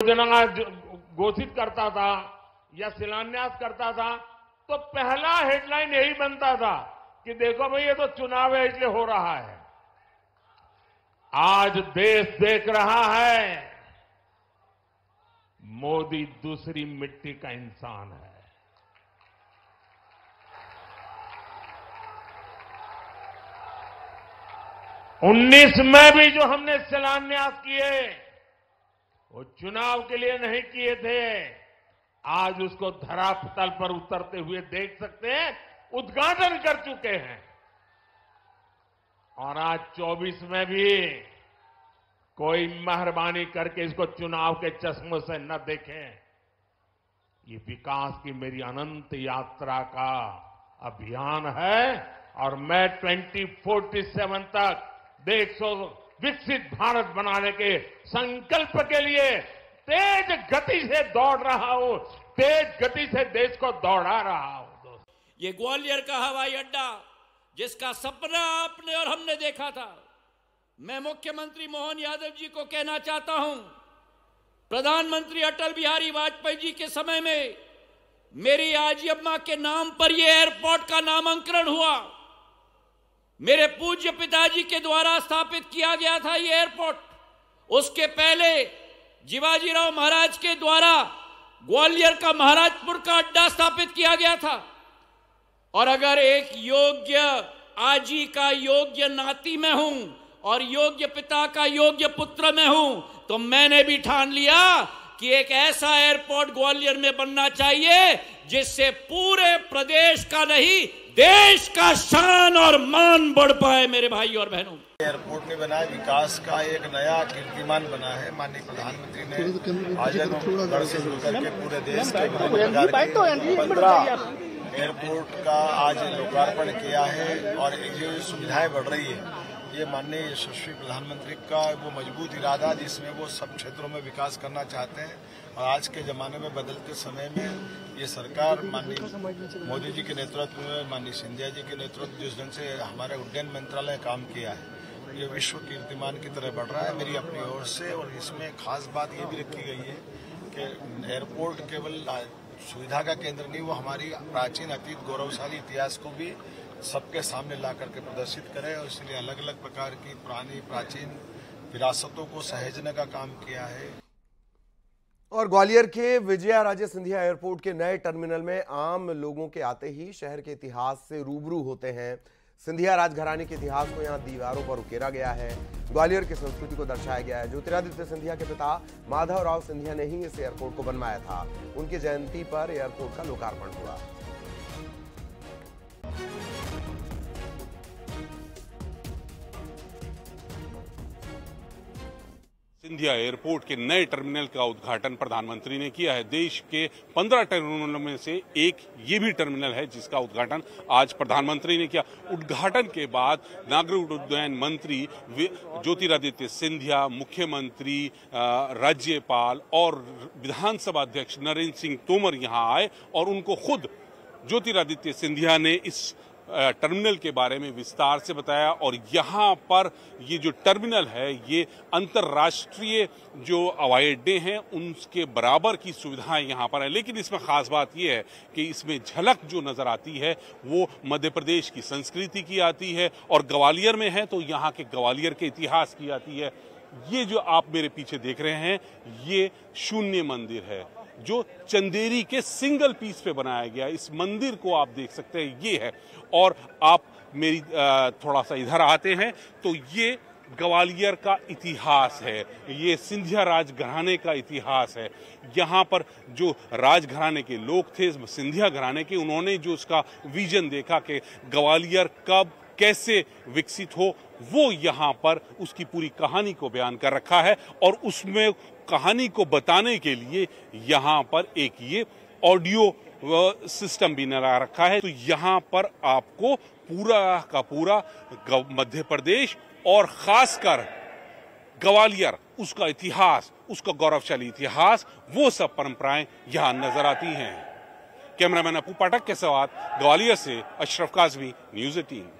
योजना घोषित करता था या शिलान्यास करता था तो पहला हेडलाइन यही बनता था कि देखो भाई ये तो चुनाव है इसलिए हो रहा है। आज देश देख रहा है मोदी दूसरी मिट्टी का इंसान है। उन्नीस में भी जो हमने शिलान्यास किए वो चुनाव के लिए नहीं किए थे। आज उसको धरातल पर उतरते हुए देख सकते हैं, उद्घाटन कर चुके हैं। और आज 24 में भी कोई मेहरबानी करके इसको चुनाव के चश्मे से न देखें। ये विकास की मेरी अनंत यात्रा का अभियान है और मैं 2047 तक देश को विकसित भारत बनाने के संकल्प के लिए तेज गति से दौड़ रहा हूं, तेज गति से देश को दौड़ा रहा हूं। ये ग्वालियर का हवाई अड्डा जिसका सपना आपने और हमने देखा था, मैं मुख्यमंत्री मोहन यादव जी को कहना चाहता हूं, प्रधानमंत्री अटल बिहारी वाजपेयी जी के समय में मेरी आजी अम्मा के नाम पर यह एयरपोर्ट का नामांकन हुआ। मेरे पूज्य पिताजी के द्वारा स्थापित किया गया था यह एयरपोर्ट। उसके पहले शिवाजीराव महाराज के द्वारा ग्वालियर का महाराजपुर का अड्डा स्थापित किया गया था। और अगर एक योग्य आजी का योग्य नाती मैं हूं और योग्य पिता का योग्य पुत्र मैं हूं, तो मैंने भी ठान लिया कि एक ऐसा एयरपोर्ट ग्वालियर में बनना चाहिए जिससे पूरे प्रदेश का नहीं देश का शान और मान बढ़ पाए। मेरे भाई और बहनों, एयरपोर्ट नहीं बना है, विकास का एक नया कीर्तिमान बना है। माननीय प्रधानमंत्री ने आजमगढ़ से जुड़ करके पूरे देश के 15 एयरपोर्ट का आज लोकार्पण किया है। और जो सुविधाएं बढ़ रही है, ये माननीय यशस्वी प्रधानमंत्री का वो मजबूत इरादा जिसमें वो सब क्षेत्रों में विकास करना चाहते हैं। और आज के जमाने में बदलते समय में ये सरकार माननीय मोदी जी के नेतृत्व में, माननीय सिंधिया जी के नेतृत्व जिस ढंग से हमारे उड्डयन मंत्रालय ने काम किया है, ये विश्व कीर्तिमान की तरह बढ़ रहा है मेरी अपनी ओर से। और इसमें खास बात ये भी रखी गई है कि एयरपोर्ट केवल सुविधा का केंद्र नहीं, वो हमारी प्राचीन अतीत गौरवशाली इतिहास को भी सबके सामने ला करके प्रदर्शित करे। और इसलिए अलग अलग प्रकार की पुरानी प्राचीन विरासतों को सहेजने का काम किया है। और ग्वालियर के विजयाराजे सिंधिया एयरपोर्ट के नए टर्मिनल में आम लोगों के आते ही शहर के इतिहास से रूबरू होते हैं। सिंधिया राजघराने के इतिहास को यहाँ दीवारों पर उकेरा गया है, ग्वालियर की संस्कृति को दर्शाया गया है। ज्योतिरादित्य सिंधिया के पिता माधवराव सिंधिया ने ही इस एयरपोर्ट को बनवाया था। उनकी जयंती पर एयरपोर्ट का लोकार्पण हुआ। सिंधिया एयरपोर्ट के नए टर्मिनल का उद्घाटन प्रधानमंत्री ने किया है। देश के 15 टर्मिनलों में से एक ये भी टर्मिनल है जिसका उद्घाटन आज प्रधानमंत्री ने किया। उद्घाटन के बाद नागरिक उड्डयन मंत्री ज्योतिरादित्य सिंधिया, मुख्यमंत्री, राज्यपाल और विधानसभा अध्यक्ष नरेंद्र सिंह तोमर यहां आए और उनको खुद ज्योतिरादित्य सिंधिया ने इस टर्मिनल के बारे में विस्तार से बताया। और यहाँ पर ये जो टर्मिनल है ये अंतर्राष्ट्रीय जो हवाई अड्डे हैं उनके बराबर की सुविधाएं यहाँ पर है। लेकिन इसमें खास बात ये है कि इसमें झलक जो नजर आती है वो मध्य प्रदेश की संस्कृति की आती है और ग्वालियर में है तो यहाँ के ग्वालियर के इतिहास की आती है। ये जो आप मेरे पीछे देख रहे हैं ये शून्य मंदिर है जो चंदेरी के सिंगल पीस पे बनाया गया। इस मंदिर को आप देख सकते हैं ये है। और आप मेरी थोड़ा सा इधर आते हैं तो ये ग्वालियर का इतिहास है, ये सिंधिया राजघराने का इतिहास है। यहाँ पर जो राजघराने के लोग थे सिंधिया घराने के, उन्होंने जो उसका विजन देखा कि ग्वालियर कब कैसे विकसित हो, वो यहाँ पर उसकी पूरी कहानी को बयान कर रखा है। और उसमें कहानी को बताने के लिए यहाँ पर एक ये ऑडियो सिस्टम भी लगा रखा है। तो यहाँ पर आपको पूरा का पूरा मध्य प्रदेश और खासकर ग्वालियर, उसका इतिहास, उसका गौरवशाली इतिहास, वो सब परंपराएं यहाँ नजर आती हैं। कैमरामैन अपू पाठक के साथ ग्वालियर से अशरफ काजमी, न्यूज़ 18।